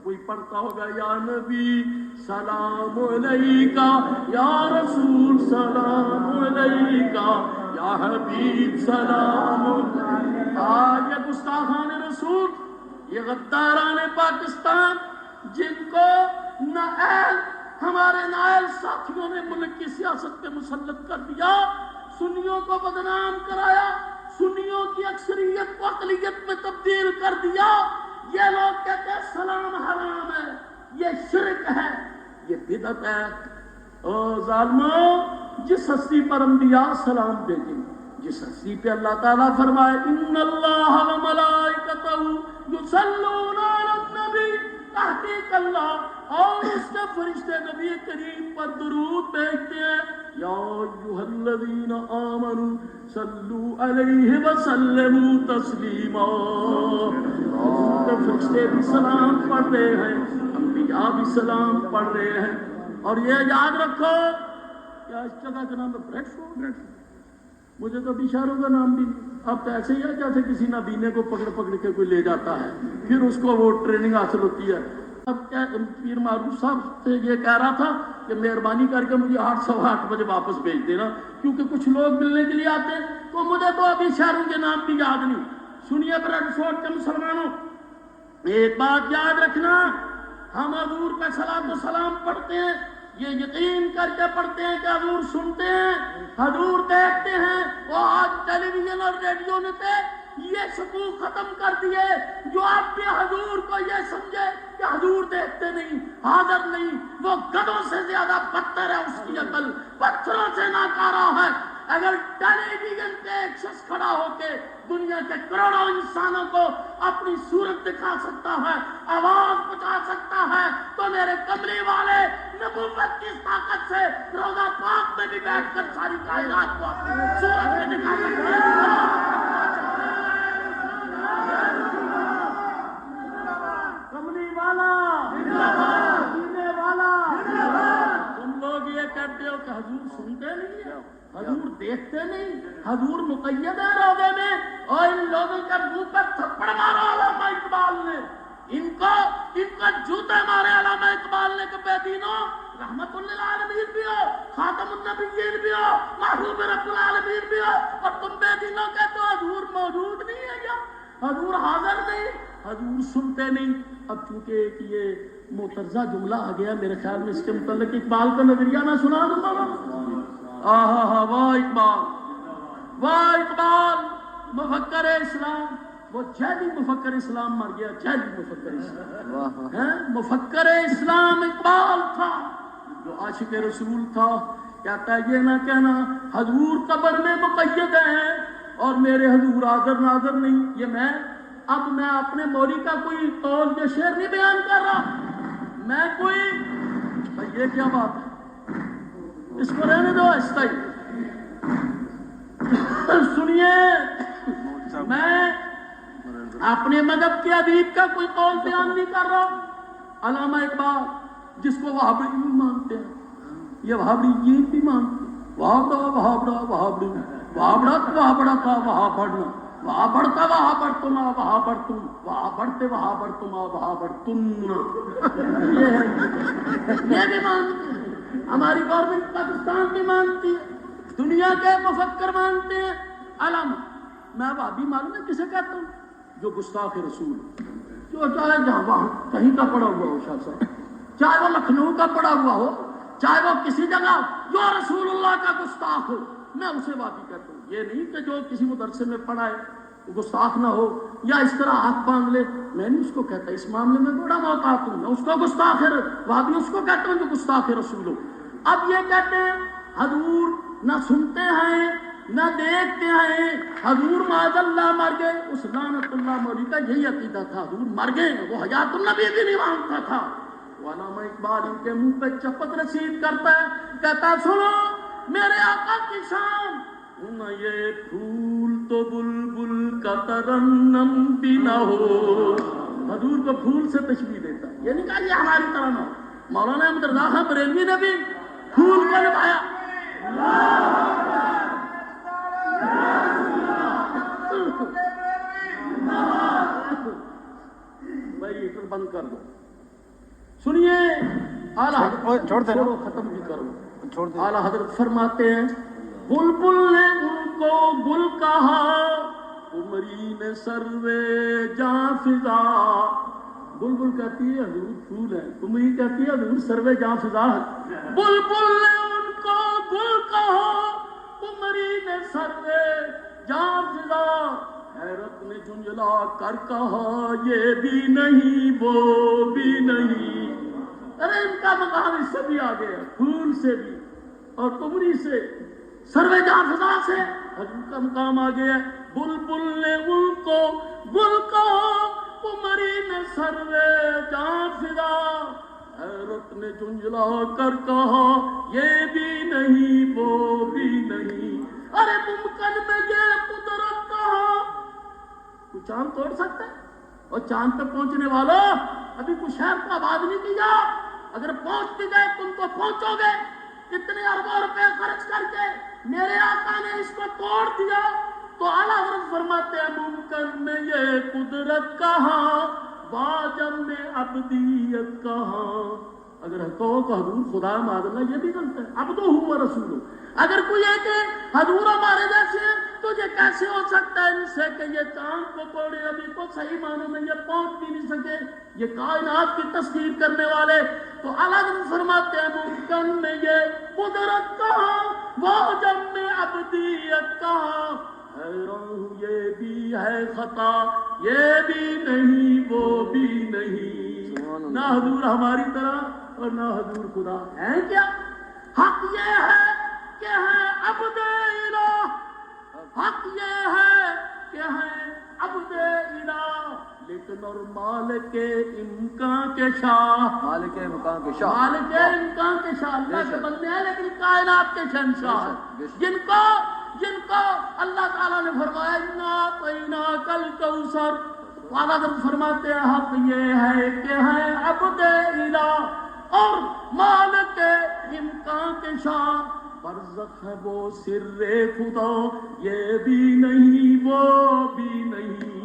कोई पढ़ता होगा या नबी सलाम अलैका, या रसूल सलाम अलैका, या हबीब सलाम। आज ये गुस्ताखान रसूल, ये गद्दारान पाकिस्तान, जिनको नाअहल हमारे नाअहल साथियों ने मुल्क की सियासत पे मुसल्लत कर दिया, सुन्नियों को बदनाम कराया, सुन्नियों की अक्सरियत को अकलियत में तब्दील कर दिया। ये लोग कहते हैं सलाम हराम है, ये शिरक है, ये बिदअत है। ओ जालिमों, जिस हस्ती पर अंबिया सलाम भेजें, जिस हस्ती पे अल्लाह ताला फरमाए इन्नल्लाह व मलाइकतहू युसल्लूना अलन नबी, तहकीक अल्लाह और उसके फरिश्ते नबी करीम पर दुरूद भेजते हैं। या अय्युहल्लज़ीना आमनू सल्लू अलैहि व सल्लिमू तस्लीमा। तो फरिश्ते भी सलाम पढ़ रहे हैं, अंबिया भी सलाम पढ़ रहे हैं। और ये याद रखो, क्या इस जगह का नाम है ब्रेडफोर्ड? मुझे तो इशारों का नाम भी नहीं। अब तो ऐसे ही है जैसे किसी नाबीने को पकड़ पकड़ के कोई ले जाता है, फिर उसको वो ट्रेनिंग हासिल होती है। अब क्या पीर मारूफ साहब से ये कह रहा था कि मेहरबानी करके मुझे 8 सवा 8 बजे वापस भेज देना, क्योंकि कुछ लोग मिलने के लिए आते हैं, तो मुझे तो अभी शहरों के नाम भी याद नहीं। सुनिए ब्रेडफोर्ड के मुसलमानों, एक बात याद रखना, हम हजूर का सलातो सलाम पढ़ते हैं, ये यकीन करके पढ़ते हैं कि हजूर सुनते हैं, हजूर देखते हैं। वो आज टेलीविजन और रेडियो ने पे ये शकूक खत्म कर दिए, जो आप भी हजूर को ये समझे कि हजूर देखते नहीं, हाजिर नहीं, वो गधों से ज्यादा बदतर है, उसकी अकल पत्थरों से नाकारा है। अगर टेलीविजन पे एक शख्स खड़ा होके दुनिया के करोड़ों इंसानों को अपनी सूरत दिखा सकता है, आवाज पहुंचा सकता है, तो मेरे कमली वाले नबूवत की ताकत से रोजा पाक में भी बैठकर सारी कायनात को अपनी सूरत में दिखा सकते हैं। कमली वाला जीने वाला। तुम लोग ये कहते हो कि हजूर सुनते नहीं है, हजूर देखते नहीं, हजूर मुक़य्यद है रोज़े में, और इन लोगों के मुंह पर थप्पड़ मारा अल्लामा इकबाल ने, इनको जूते मारे अल्लामा इकबाल ने। बेदीनो रहमतुल लिल आलमीन भी हो, खातमुन नबिय्यीन भी हो, महबूब रब्बुल आलमीन भी हो, और तुम बेदीनों कहते हो हजूर मौजूद नहीं है, या हजूर हाजिर नहीं, हजूर सुनते नहीं। अब चूंकि ये मोतरजा जुमला आ गया, मेरे ख्याल में इसके मुतल्लिक इकबाल का नजरिया मैं सुना दूंगा। आहा, वाह इकबाल, वाह इकबाल, मुफक्कर इस्लाम, वो जैदी मुफक्कर इस्लाम मर गया, जैदी मुफक्कर इस्लाम है, मुफक्कर इस्लाम इकबाल था, जो आशिक रसूल था। कहता है ये ना कहना हजूर कब्र में मुक़य्यद है और मेरे हजूर हाज़िर नाज़िर नहीं। ये मैं अपने मौली का कोई कौल या शेर नहीं बयान कर रहा, मैं कोई भाई, ये क्या बात है, इसको रहने दो ऐसा ही। सुनिए, मैं अपने मदहब के अदीब का कोई कौल बयान नहीं कर रहा। अल्लामा इकबाल, जिसको वहाबड़ी भी मानते हैं, ये वहाबड़ी ये भी मानते हैं, वहाबड़ा वहाबड़ा वहाबड़ी, वहाबड़ा वहां बड़ा था वहां बढ़ना, वहां बढ़ता वहां बढ़ तुम, वहां बढ़ तुम, वहां बढ़ते वहां बढ़ तुम, वहां बढ़ तुम। ये है, ये भी मानते हैं, हमारी गवर्नमेंट पाकिस्तान भी मानती है, दुनिया के मुफक्कर मानते हैं। अलामा मैं भाभी मालूम है किसे कहता हूँ? जो गुस्ताख रसूल, जो चाहे जहाँ वहां कहीं का पड़ा हुआ हो, शाह साहब, चाहे वो लखनऊ का पड़ा हुआ हो, चाहे वो किसी जगह, जो रसूलुल्लाह का गुस्ताख हो, मैं उसे वादी करता हूँ। ये नहीं कि जो किसी मदरसे में पढ़ा है तो गुस्ताख ना हो, या इस तरह हाथ बांध ले, मैं नहीं उसको कहता, इस मामले में बड़ा मोहतात हूँ, मैं उसको गुस्ताख है वादी उसको कहता हूँ जो गुस्ताख रसूल हो। अब ये कहते हैं हजूर ना सुनते हैं ना देखते हैं, हजूर माज़ल्लाह मर गए, उस लानतुल्लाह मौली का यही अकीदा था, हजूर मर गए, वो हयातुन नबी भी नहीं मानता था। अल्लामा इकबाल इनके मुंह पे चपत रसीद करता है, कहता सुनो मेरे आका की शान, ये फूल तो बुलबुल का तरन्नम भी न हो। हजूर को फूल से तशबीह देता है, ये नहीं कहा ये हमारी तरह ना। मौलाना अहमद रज़ा खान बरेलवी ने भी फूल को निभाया। भाई हीटर बंद कर दो, سنیے اعلیٰ چھوڑ دے نا، ختم بھی کرو. چھوڑ دے. اعلیٰ حضرت فرماتے ہیں بلبل نے ان کو گل کہا، عمری نے سروے جاں فضا. بلبل کہتی ہے حضور پھول ہے، عمری کہتی ہے حضور سروے جاں فضا ہے. بلبل نے ان کو گل کہا، عمری نے سروے جاں فضا. حیرت نے جھنجھلا کر کہا یہ بھی نہیں وہ بھی نہیں. ارے ان کا مقام اس سے بھی آگے ہے، پھول سے بھی اور تمری سے، سروے جاں فضا سے حضور کا مقام آگے ہے. بلبل نے ان کو گل کہا، عمری نے سروے جاں فضا. حیرت نے جھنجھلا کر کہا یہ بھی نہیں وہ بھی نہیں. ارے ممکن میں یہ قدرت کہا. کوئی چاند توڑ سکتا ہے؟ اور چاند پہ پہنچنے والوں ابھی کچھ شہر کو آباد نہیں کیا. اگر پہنچ بھی گئے تم تو پہنچو گے. کتنے اربوں روپے خرچ کر کے میرے آقا نے اس کو توڑ دیا. تو اعلیٰ حضرت فرماتے ہیں ممکن میں یہ قدرت کہاں، واجب میں عبدیت کہاں. اگر کہو کہ حضور خدا معاذ اللہ، یہ بھی غلط ہے. عبدہ ہوا رسول. اگر کوئی ہے کہ حضور ہمارے جیسے ہیں تو یہ کیسے ہو سکتا ہے ان سے کہ یہ چاند کو توڑے؟ ابھی تو صحیح معنوں میں یہ پہنچ بھی نہیں سکے، یہ کائنات کی تصویر کرنے والے. تو اعلیٰ حضرت فرماتے ہیں ممکن میں یہ قدرت کہاں، واجب میں عبدیت کہاں. حیران ہوں یہ بھی ہے خطا، یہ بھی نہیں وہ بھی نہیں. نہ حضور ہماری طرح اور نہ حضور خدا ہیں. کیا حق یہ ہے کہ ہے عبد الہ، حق یہ ہے کہ ہے عبد الہ، لیکن اور مالک امکان کے شاہ، مالک مقام کے شاہ، مالک امکان کے شاہ. اللہ کے بندے ہیں لیکن کائنات کے شہنشاہ، جن کو اللہ تعالیٰ نے فرمایا انا اعطیناک الکوثر. اعلیٰ حضرت فرماتے ہیں حق یہ ہے کہ ہے عبد الہ اور مالک امکان کے شاہ. برزخ ہے وہ سر خدا، یہ بھی نہیں وہ بھی نہیں.